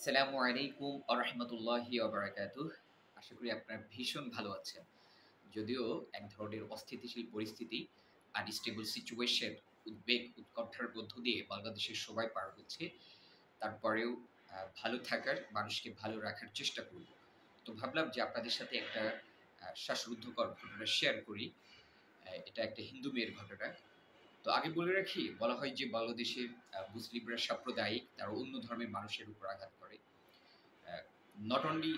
আসসালামু আলাইকুম ওয়া রাহমাতুল্লাহি ওয়া বারাকাতুহু। আশা করি আপনারা ভীষণ ভালো আছেন। যদিও এক ধরনের অস্থিতিশীল পরিস্থিতি, আনস্টেবল সিচুয়েশন, উদ্বেগ, উৎকণ্ঠার মধ্য দিয়ে বাংলাদেশের সবাই পার হচ্ছে। তারপরেও ভালো থাকার, মানুষকে ভালো রাখার চেষ্টা করব। তো ভাবলাম যে আপনাদের সাথে একটা শ্বাসরুদ্ধকর ঘটনা শেয়ার করি। এটা একটা হিন্দু মেয়ের ঘটনা। তো আগে বলে রাখি, বলা হয় যে বাংলাদেশের মুসলিমরা সাম্প্রদায়িক, তারা অন্য ধর্মের মানুষের উপর আঘাত করে। Not only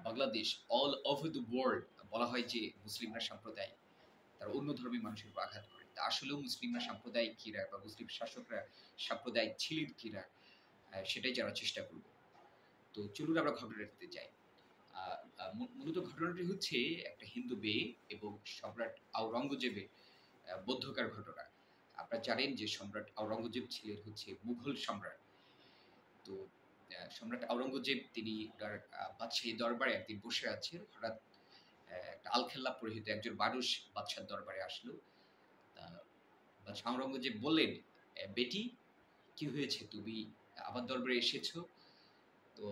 Bangladesh, all over the world বলা হয় যে মুসলিমরা সাম্প্রদায়িক, তারা অন্য ধর্মের মানুষের উপর আঘাত করে। তা আসলেও মুসলিমরা সাম্প্রদায়িক কিনা বা মুসলিম শাসকরা সাম্প্রদায়িক ছিলেন কিনা, সেটাই জানার চেষ্টা করব। তো চলুন আমরা ঘটনাটিতে যাই। আ আ মূলত ঘটনাটি হচ্ছে একটা হিন্দু মেয়ে এবং সম্রাট আওরঙ্গজেবের মধ্যকার ঘটনা। আপনারা জানেন যে সম্রাট আওরঙ্গজেব ছিলেন হচ্ছে মুঘল সম্রাট। তো সম্রাট আওরঙ্গজেব তিনি তার বাদশাহী দরবারে একদিন বসে আছেন। হঠাৎ একটা আলখেল্লা পরিহিত একজন মানুষ বাদশার দরবারে আসলো। তা বাদশাহ আওরঙ্গজেব বললেন, বেটি, কি হয়েছে? তুমি আমার দরবারে এসেছো?" তো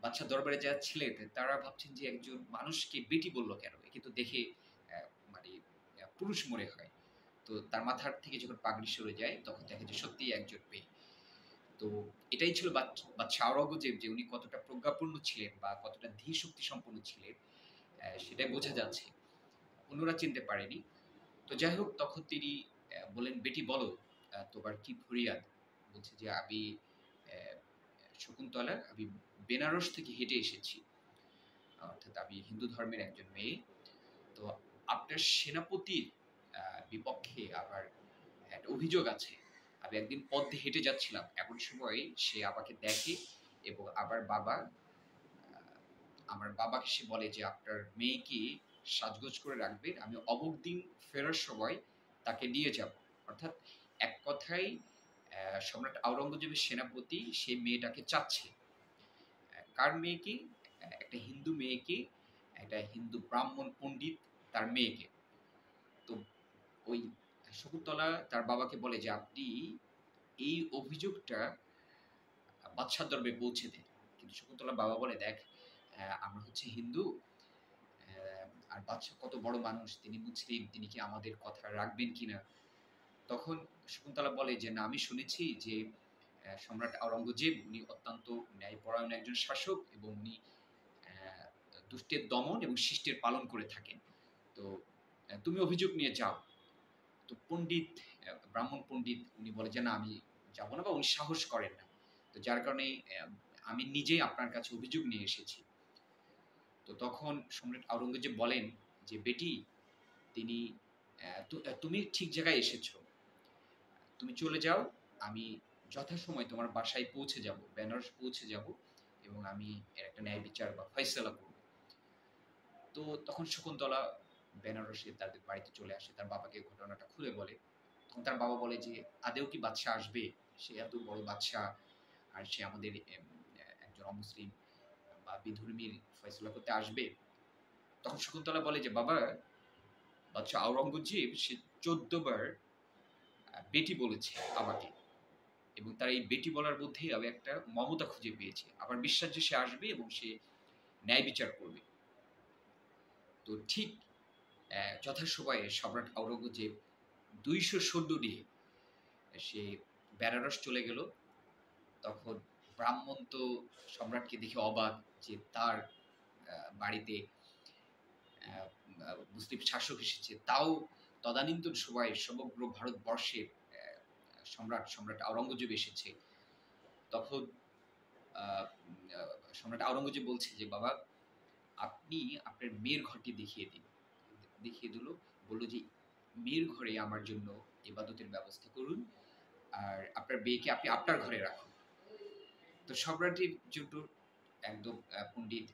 বাদশার দরবারে যারা ছিলেন তারা ভাবছেন যে একজন মানুষকে বেটি বলল কেন? একে তো দেখে অ্যা মানে পুরুষ মনে হয়। তো তার মাথার থেকে যখন পাগড়ি সরে যায় তখন দেখে যে সত্যিই একজন মেয়ে। তো এটাই ছিল বাদশাহ আওরঙ্গজেব, যে উনি কতটা প্রজ্ঞাপূর্ণ ছিলেন বা কতটা ধীর শক্তি সম্পন্ন ছিলেন, সেটাই বোঝা যাচ্ছে। অন্যরা চিনতে পারেনি। তো যাই হোক, তখন তিনি বললেন, "বেটি বলো, তোমার কি ফরিয়াদ?" বলছে যে, "আমি শকুন্তলা, আমি বেনারস থেকে হেঁটে এসেছি। অর্থাৎ আমি হিন্দু ধর্মের একজন মেয়ে। তো আপনার সেনাপতির বিপক্ষে আমার একটা অভিযোগ আছে। আমি একদিন পথ দিয়ে হেঁটে যাচ্ছিলাম। এমন সময় সে আমাকে দেখে এবং আ আমার বাবাকে সে বলে যে, "আপনার মেয়েকে সাজগোজ করে রাখবেন। আমি অমুক দিন ফেরার সময় তাকে নিয়ে যাব।" অর্থাৎ এক কথায় সম্রাট আওরঙ্গজেবের সেনাপতি সেই মেয়েটাকে চাচ্ছে। কার মেয়েকে? একটা হিন্দু মেয়েকে, একটা হিন্দু ব্রাহ্মণ পণ্ডিত তার মেয়েকে। তো ওই শকুন্তলা তার বাবাকে বলে যে, "আপনি এই অভিযোগটা বাদশার দরবারে পৌঁছে দেন।" কিন্তু শকুন্তলার বাবা বলে, "দেখ, আমরা হচ্ছে হিন্দু, আর বাদশা কত বড় মানুষ, তিনি মুসলিম, তিনি কি আমাদের কথা রাখবেন কিনা?" তখন শকুন্তলা বলে যে, "না, আমি শুনেছি যে সম্রাট আওরঙ্গজেব উনি অত্যন্ত ন্যায়পরায়ণ একজন শাসক এবং উনি অ্যা দুষ্টের দমন এবং শিষ্টের পালন করে থাকেন। তো তুমি অভিযোগ নিয়ে যাও।" তো পণ্ডিত, ব্রাহ্মণ পণ্ডিত উনি বলে যে, "না, আমি যাব না" বা উনি সাহস করেন না। তো যার কারণে আমি নিজেই আপনার কাছে অভিযোগ নিয়ে এসেছি। তো তখন সম্রাট আওরঙ্গজেব বলেন যে, "বেটি, তিনি তুমি ঠিক জায়গায় এসেছো। তুমি চলে যাও। আমি যথাসময়ে তোমার বাসায় পৌঁছে যাব। বেনারস পৌঁছে যাব এবং আমি এর একটা ন্যায় বিচার বা ফয়সালা করব।" তো তখন শকুন্তলা বেনারসে তাদের বাড়িতে চলে আসে। তার বাবাকে ঘটনাটা খুলে বলে। তখন তার বাবা বলে যে, "আদৌ কি বাদশা আসবে? সে এত বড় বাদশা, আর সে আমাদের একজন অমুসলিম বা বিধর্মীর ফয়সালা করতে আসবে?" তখন শকুন্তলা বলে যে, "বাবা, বাদশা আওরঙ্গজেব সে ১৪ বার বেটি বলেছে আমাকে। এবং তার এই বেটি বলার মধ্যেই আমি একটা মমতা খুঁজে পেয়েছি। আমার বিশ্বাস যে সে আসবে এবং সে ন্যায় বিচার করবে।" তো ঠিক যথাসময়ে সম্রাট আওরঙ্গজেব ২০০ সৈন্য নিয়ে সে বেনারস চলে গেল। তখন ব্রাহ্মণ তো সম্রাটকে দেখে অবাক যে তার বাড়িতে আ আ মুসলিম শাসক এসেছে। তাও তদানীন্তন সময়ে সমগ্র ভারতবর্ষের সম্রাট আওরঙ্গজেব এসেছে। তখন আ আ সম্রাট আওরঙ্গজেব বলছে যে, "বাবা, আপনি আপনার মেয়ের ঘরটি দেখিয়ে দিন।" দেখিয়ে দিল। বলল যে, "মেয়ের ঘরে আমার জন্য ইবাদতের ব্যবস্থা করুন। আর আপনার মেয়েকে আপনি আপনার ঘরে রাখুন।" তো সম্রাটের জন্য একদম পণ্ডিত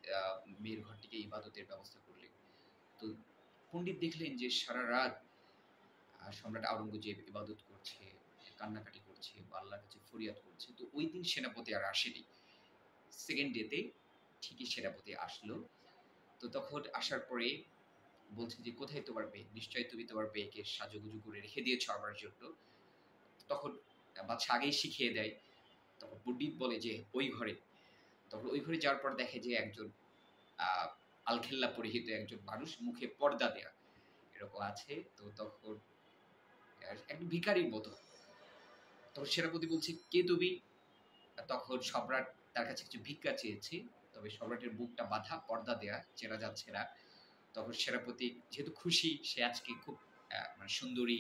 মেয়ের ঘরটিকে ইবাদতের ব্যবস্থা করলেন। তো পণ্ডিত দেখলেন যে সারারাত সম্রাট আওরঙ্গজেব ইবাদত করছে, কান্নাকাটি করছে বা আল্লাহর কাছে ফরিয়াদ করছে। তো ঐদিন সেনাপতি আর আসেনি। 2nd ডে তে ঠিকই সেনাপতি আসলো। তো তখন আসার পরে বলছে যে, "কোথায় তোমার মেয়ে? নিশ্চয়ই তুমি তোমার মেয়েকে সাজুগুজু করে রেখে দিয়েছ আমার জন্য।" তখন বাদশা আগেই শিখিয়ে দেয়। তখন পণ্ডিত বলে যে, "ওই ঘরে।" তখন ওই ঘরে যাওয়ার পর দেখে যে একজন আহ, আলখেল্লা পরিহিত একজন মানুষ, মুখে পর্দা দেয়া এরকম আছে। তো তখন একজন ভিখারির মতো। তখন সেনাপতি বলছে, কে তুমি? তখন সম্রাট তার কাছে কিছু ভিক্ষা চেয়েছে, তবে সম্রাটের মুখটা বাঁধা, পর্দা দেয়া, চেনা যাচ্ছে না। তখন সেনাপতি যেহেতু খুশি, সে আজকে খুব মানে সুন্দরী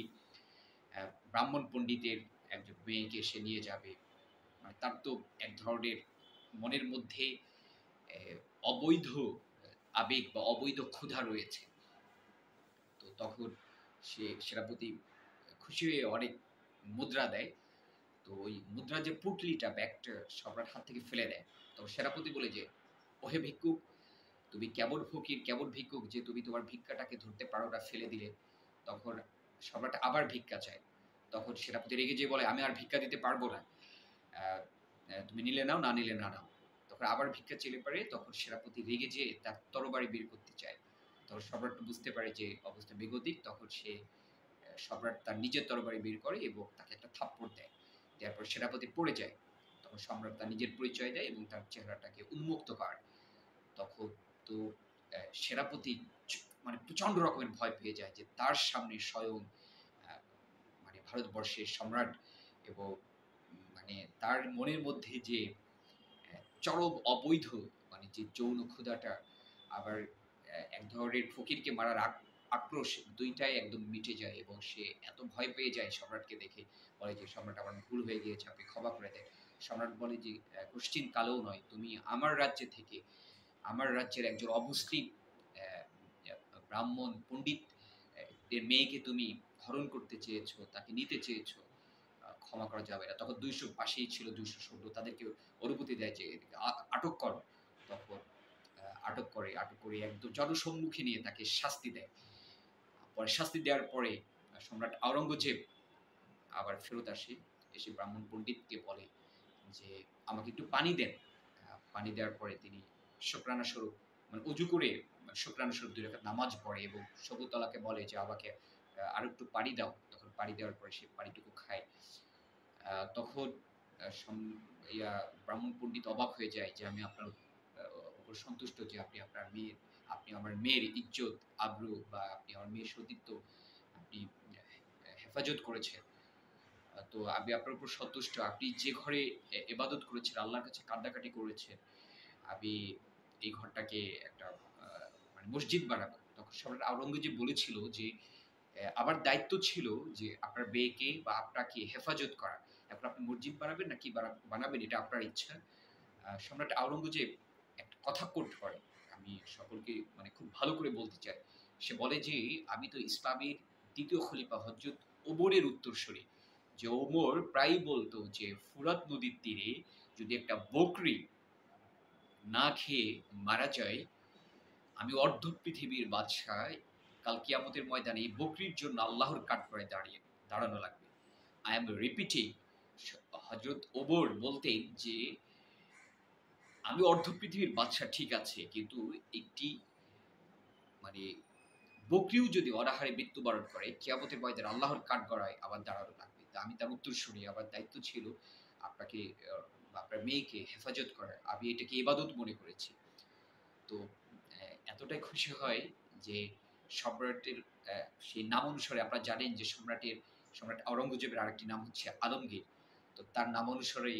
ব্রাহ্মণ পণ্ডিতের একজন মেয়েকে সে নিয়ে যাবে। মানে তার তো এক ধরনের মনের মধ্যে অবৈধ আবেগ বা অবৈধ ক্ষুধা রয়েছে। তো তখন সেনাপতি খুশি হয়ে অনেক মুদ্রা দেয়। তো ওই মুদ্রার যে পুঁটলিটা, ব্যাগটা সম্রাট হাত থেকে ফেলে দেয়। তো সেনাপতি বলে যে, ওহে ভিক্ষুক, তুমি কেমন ফকির, কেমন ভিক্ষুক যে তুমি তোমার ভিক্ষাটাকে ধরতে পারো না, ফেলে দিলে। তখন সম্রাট আবার ভিক্ষা চায়। তখন সেনাপতি রেগে যেয়ে বলে, আমি আর ভিক্ষা দিতে পারবো না। আহ, তুমি নিলে নাও, না নিলে না নাও। তখন আবার ভিক্ষা চেলে পারে। তখন সেনাপতি রেগে যেয়ে তার তরবারি বের করতে চায়। তখন সম্রাট বুঝতে পারে যে অবস্থা বেগতিক। তখন সে সম্রাট তার নিজের তরবারি বের করে এবং তাকে একটা থাপ্পড় দেয়। দেওয়ার পর সেনাপতি পড়ে যায়। তখন সম্রাট তার নিজের পরিচয় দেয় এবং তার চেহারাটাকে উন্মুক্ত করে। তখন তো সেনাপতি মানে প্রচন্ড রকমের ভয় পেয়ে যায় যে তার সামনে স্বয়ং আহ, মানে ভারতবর্ষের সম্রাট, এবং মানে তার মনের মধ্যে যে চরম অবৈধ মানে যে যৌন ক্ষুধাটা, আবার এক ধরনের ফকিরকে মারার আক্রোশ, দুইটাই একদম মিটে যায় এবং সে এত ভয় পেয়ে যায় সম্রাটকে দেখে। বলে যে, সম্রাট, আমার ভুল হয়ে গিয়েছে, আপনি ক্ষমা করে দেন। সম্রাট বলে যে, কোশ্চিন কালেও নয়, তুমি আমার রাজ্যে থেকে আমার রাজ্যের একজন অমুসলিম আহ, ব্রাহ্মণ পণ্ডিত এর মেয়েকে তুমি হরণ করতে চেয়েছো, তাকে নিতে চেয়েছো, ক্ষমা করা যাবে না। তখন ২০০ পাশেই ছিল ২০০ সৈন্য, তাদেরকে অনুমতি দেয় যে এদেরকে আটক করো। তখন আটক করে একদম জনসম্মুখে নিয়ে তাকে শাস্তি দেয়। পরে শাস্তি দেওয়ার পরে সম্রাট আওরঙ্গজেব আবার ফেরত আসে। এসে ব্রাহ্মণ পণ্ডিতকে বলে যে, আমাকে একটু পানি দেন। পানি দেওয়ার পরে তিনি শুকরানা স্বরূপ মানে উজু করে শুকরানা স্বরূপ ২ রাকাত নামাজ পড়ে এবং শকুন্তলাকে বলে যে, আমাকে আরো একটু পানি দাও। তখন পানি দেওয়ার পরে সে পানিটুকু খায়। তখন আ সম ইয়া ব্রাহ্মণ পণ্ডিত অবাক হয়ে যায় যে, আমি আপনার উপর সন্তুষ্ট যে আপনি আমার মেয়ের ইজ্জত, আবরু বা আপনি আমার মেয়ের সতীত্ব আপনি হেফাজত করেছেন। তো আমি আপনার উপর সন্তুষ্ট। আপনি যে ঘরে ইবাদত করেছেন, আল্লাহর কাছে কান্নাকাটি করেছেন, আমি এই ঘরটাকে একটা আ মানে মসজিদ বানাবো। তখন সম্রাট আওরঙ্গজেব বলেছিল যে, আমার দায়িত্ব ছিল যে আপনার মেয়েকে বা আপনাকে হেফাজত করা। এখন আপনি মসজিদ বানাবেন নাকি বানাবেন এটা আপনার ইচ্ছা। সম্রাট আওরঙ্গজেব একটা কথা কোট করে। আমি সকলকে মানে খুব ভালো করে বলতে চাই। সে বলে যে, আমি তো ইসলামের ২য় খলিফা হযরত ওমরের উত্তরসূরি। যে ওমর প্রায়ই বলত যে, ফুরাত নদীর তীরে যদি একটা বকরি না খেয়ে মারা যায়, আমি অর্ধ পৃথিবীর বাদশাহ, কাল কিয়ামতের ময়দানে এই বকরির জন্য আল্লাহর কাঠগড়ায় দাঁড়ানো লাগবে। I am repeating, হযরত ওমর বলতেন যে, আমি অর্ধ পৃথিবীর বাদশা ঠিক আছে, কিন্তু একটি মানে বকরিও যদি অনাহারে মৃত্যুবরণ করে, কিয়ামতের ময়দানে আল্লাহর কাঠগড়ায় আমার দাঁড়ানো লাগবে। তো আমি তার উত্তরসূরি, আমার দায়িত্ব ছিল আপনাকে আপনার মেয়েকে হেফাজত করা। আমি এটাকে ইবাদত মনে করেছি। তো এতটাই খুশি হয় যে সম্রাটের সেই নাম অনুসারে আপনারা জানেন যে সম্রাট আওরঙ্গজেবের আরেকটি নাম হচ্ছে আলমগীর। তো তার নাম অনুসারে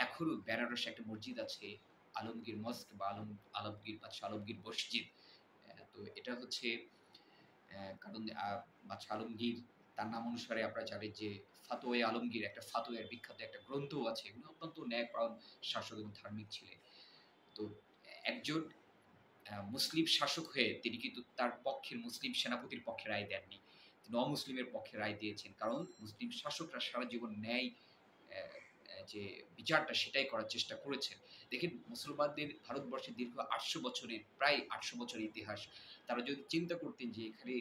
এখনো বেনারসে একটা মসজিদ আছে, আলমগীর মস্ক বা আলমগীর বাদশাহ আলমগীর মসজিদ। তো এটা হচ্ছে কারণ বাদশাহ আলমগীর তার নাম অনুসারে আপনারা জানেন যে ফাতোয়ায়ে আলমগীর, একটা ফাতোয়ার বিখ্যাত একটা গ্রন্থও আছে। উনি অত্যন্ত ন্যায়পরায়ণ শাসক এবং ধার্মিক ছিলেন। তো একজন মুসলিম শাসক হয়ে তিনি কিন্তু তার পক্ষের মুসলিম সেনাপতির পক্ষে রায় দেননি। তিনি অমুসলিমের পক্ষে রায় দিয়েছেন। কারণ মুসলিম শাসকরা সারা জীবন ন্যায় অ্যা অ্যা যে বিচারটা সেটাই করার চেষ্টা করেছেন। দেখেন, মুসলমানদের ভারতবর্ষে দীর্ঘ ৮০০ বছরের প্রায় ৮০০ বছরের ইতিহাস। তারা যদি চিন্তা করতেন যে এখানে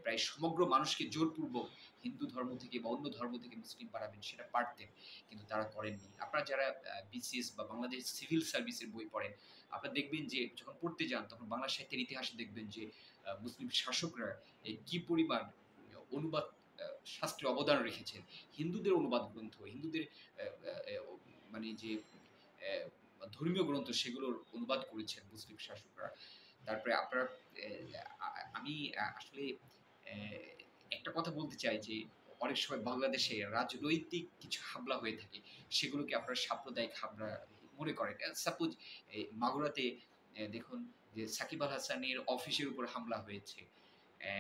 প্রায় সমগ্র মানুষকে জোরপূর্বক হিন্দু ধর্ম থেকে বা অন্য ধর্ম থেকে মুসলিম বানাবেন সেটা পারতেন। কিন্তু তারা করেননি। আপনারা যারা বিসিএস বা বাংলাদেশ সিভিল সার্ভিসের বই পড়েন, আপনারা দেখবেন যে যখন পড়তে যান তখন বাংলা সাহিত্যের ইতিহাসে দেখবেন যে মুসলিম শাসকরা কি পরিমাণ অনুবাদ শাস্ত্রে অবদান রেখেছেন। হিন্দুদের অনুবাদ গ্রন্থ, হিন্দুদের আ আ মানে যে ধর্মীয় গ্রন্থ সেগুলোর অনুবাদ করেছেন মুসলিম শাসকরা। তারপরে আপনারা এ আমি আসলে এ একটা কথা বলতে চাই যে অনেক সময় বাংলাদেশে রাজনৈতিক কিছু হামলা হয়ে থাকে। সেগুলোকে আপনারা সাম্প্রদায়িক হামলা মনে করেন। সাপোজ মাগুরাতে দেখুন যে সাকিব আল হাসানের অফিসের উপর হামলা হয়েছে। অ্যা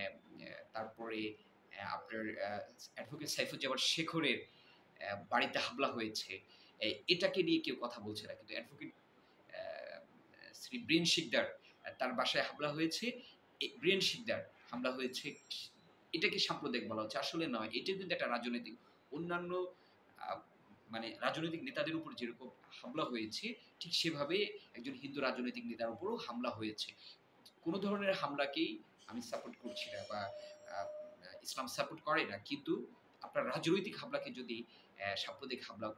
তারপরে আপনার অ্যাডভোকেট সাইফুজ্জামান শেখরের বাড়িতে হামলা হয়েছে। এটাকে নিয়ে কেউ কথা বলছে না। কিন্তু অ্যাডভোকেট আ শ্রী ব্রিন শিকদার তার বাসায় হামলা হয়েছে। ব্রিন শিকদার হামলা হয়েছে। এটাকে সাম্প্রদায়িক বলা হচ্ছে। আসলে নয়। এটাও কিন্তু একটা রাজনৈতিক অন্যান্য আ মানে রাজনৈতিক নেতাদের উপর যেরকম হামলা হয়েছে, ঠিক সেভাবে একজন হিন্দু রাজনৈতিক নেতার উপরও হামলা হয়েছে। কোন ধরনের হামলাকেই আমি সাপোর্ট করছি না বা আ ইসলাম সাপোর্ট করে না। কিন্তু আপনার রাজনৈতিক হামলাকে যদি সাম্প্রদায়িক হামলা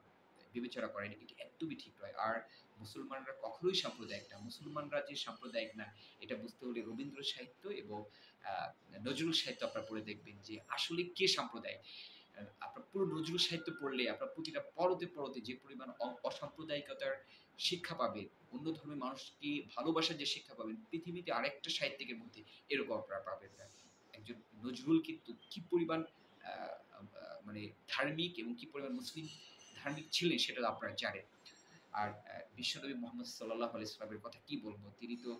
বিবেচনা করেন, এটি একদমই ঠিক নয়। আর মুসলমানরা কখনোই সাম্প্রদায়িক না। মুসলমানরা যে সাম্প্রদায়িক না, এটা বুঝতে হলে রবীন্দ্র সাহিত্য এবং আ নজরুল সাহিত্য আপনারা পড়ে দেখবেন যে আসলে কে সাম্প্রদায়িক। আপনার পুরো নজরুল সাহিত্য পড়লে আপনার প্রতিটা পরতে যে পরিমাণ অসাম্প্রদায়িকতার শিক্ষা পাবেন, অন্য ধর্মের মানুষকে ভালোবাসার যে শিক্ষা পাবেন, পৃথিবীতে আরেকটা সাহিত্যিকের মধ্যে এরকম আপনারা পাবেন না। একজন নজরুল কিন্তু কি পরিমাণ আ আ মানে ধার্মিক এবং কি পরিমাণ মুসলিম ধার্মিক ছিলেন সেটা তো আপনারা জানেন। আর বিশ্বনবী মুহাম্মদ সাল্লাল্লাহু আলাইহি ওয়াসাল্লামের কথা কি বলবো? তিনি তো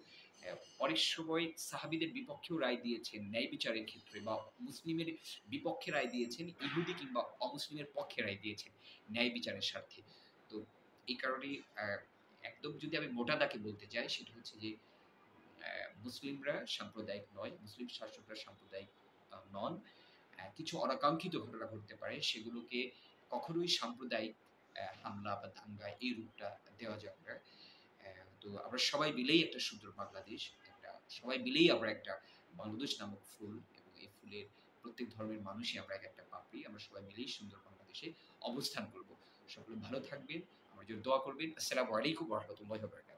অনেক সময় সাহাবীদের বিপক্ষেও রায় দিয়েছেন ন্যায় বিচারের ক্ষেত্রে বা মুসলিমের বিপক্ষে রায় দিয়েছেন, ইহুদি কিংবা অমুসলিমের পক্ষে রায় দিয়েছেন ন্যায় বিচারের স্বার্থে। তো এই কারণে একদম যদি আমি মোটা দাগে বলতে চাই সেটা হচ্ছে যে মুসলিমরা সাম্প্রদায়িক নয়, মুসলিম শাসকরা সাম্প্রদায়িক নন। কিছু অনাকাঙ্ক্ষিত ঘটনা ঘটতে পারে। সেগুলোকে কখনোই সাম্প্রদায়িক হামলা বা দাঙ্গা এই রূপটা দেওয়া যাবে না। তো আমরা সবাই মিলেই একটা সুন্দর বাংলাদেশ, সবাই মিলেই আমরা একটা বাংলাদেশ নামক ফুল এবং এই ফুলের প্রত্যেক ধর্মের মানুষই আমরা একেকটা পাপড়ি। আমরা সবাই মিলেই সুন্দর বাংলাদেশে অবস্থান করব। সকলে ভালো থাকবেন, আমার জন্য দোয়া করবেন। আসসালামু আলাইকুম ওয়া রাহমাতুল্লাহি ওয়া বারাকাতুহু।